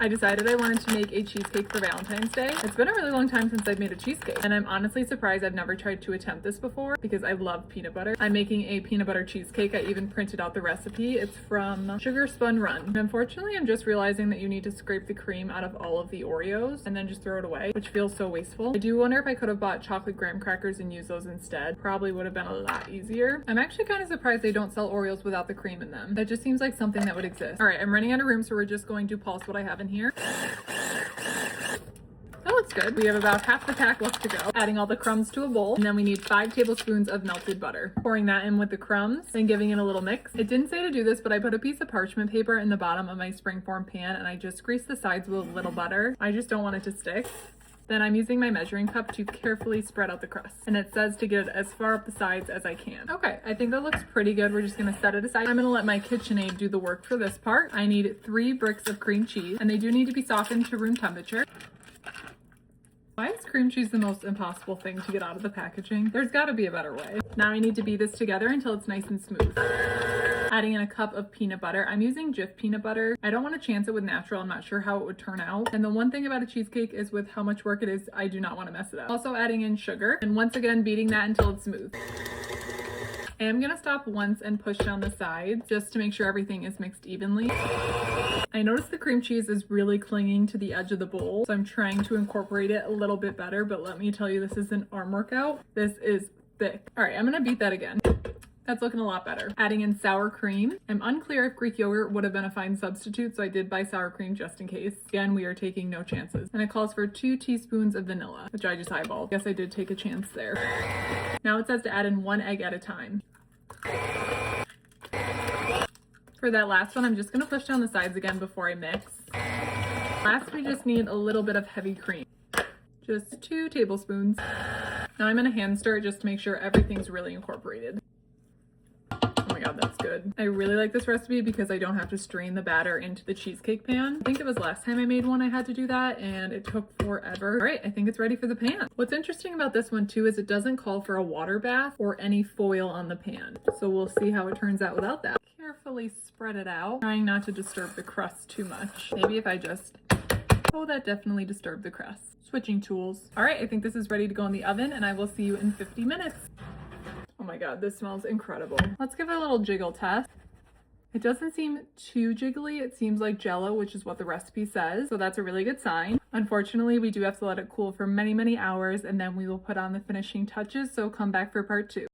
I decided I wanted to make a cheesecake for Valentine's Day. It's been a really long time since I've made a cheesecake, and I'm honestly surprised I've never tried to attempt this before because I love peanut butter. I'm making a peanut butter cheesecake. I even printed out the recipe. It's from Sugar Spun Run. And unfortunately, I'm just realizing that you need to scrape the cream out of all of the Oreos and then just throw it away, which feels so wasteful. I do wonder if I could have bought chocolate graham crackers and used those instead. Probably would have been a lot easier. I'm actually kind of surprised they don't sell Oreos without the cream in them. That just seems like something that would exist. All right, I'm running out of room, so we're just going to pulse what I have in here. That looks good. We have about half the pack left to go. Adding all the crumbs to a bowl, and then we need 5 tablespoons of melted butter. Pouring that in with the crumbs and giving it a little mix. It didn't say to do this, but I put a piece of parchment paper in the bottom of my springform pan, and I just greased the sides with a little butter. I just don't want it to stick. Then I'm using my measuring cup to carefully spread out the crust. And it says to get it as far up the sides as I can. Okay, I think that looks pretty good. We're just gonna set it aside. I'm gonna let my KitchenAid do the work for this part. I need 3 bricks of cream cheese, and they do need to be softened to room temperature. Why is cream cheese the most impossible thing to get out of the packaging? There's gotta be a better way. Now I need to beat this together until it's nice and smooth. Adding in a cup of peanut butter. I'm using Jif peanut butter. I don't want to chance it with natural. I'm not sure how it would turn out. And the one thing about a cheesecake is with how much work it is, I do not want to mess it up. Also adding in sugar, and once again beating that until it's smooth. I am gonna stop once and push down the sides just to make sure everything is mixed evenly. I noticed the cream cheese is really clinging to the edge of the bowl, so I'm trying to incorporate it a little bit better, but let me tell you, this is an arm workout. This is thick. All right, I'm gonna beat that again. That's looking a lot better. Adding in sour cream. I'm unclear if Greek yogurt would have been a fine substitute, so I did buy sour cream just in case. Again, we are taking no chances. And it calls for 2 teaspoons of vanilla, which I just eyeballed. Guess I did take a chance there. Now it says to add in 1 egg at a time. For that last one, I'm just gonna push down the sides again before I mix. Last, we just need a little bit of heavy cream. Just 2 tablespoons. Now I'm gonna hand stir it just to make sure everything's really incorporated. Oh my god, that's good. I really like this recipe because I don't have to strain the batter into the cheesecake pan. I think it was last time I made one I had to do that, and it took forever. All right, I think it's ready for the pan. What's interesting about this one too is it doesn't call for a water bath or any foil on the pan. So we'll see how it turns out without that. Carefully spread it out, trying not to disturb the crust too much. Maybe if I just... Oh, that definitely disturbed the crust. Switching tools. All right, I think this is ready to go in the oven, and I will see you in 50 minutes. Oh my god, this smells incredible. Let's give it a little jiggle test. It doesn't seem too jiggly. It seems like Jell-O, which is what the recipe says. So that's a really good sign. Unfortunately, we do have to let it cool for many, many hours, and then we will put on the finishing touches. So come back for part 2.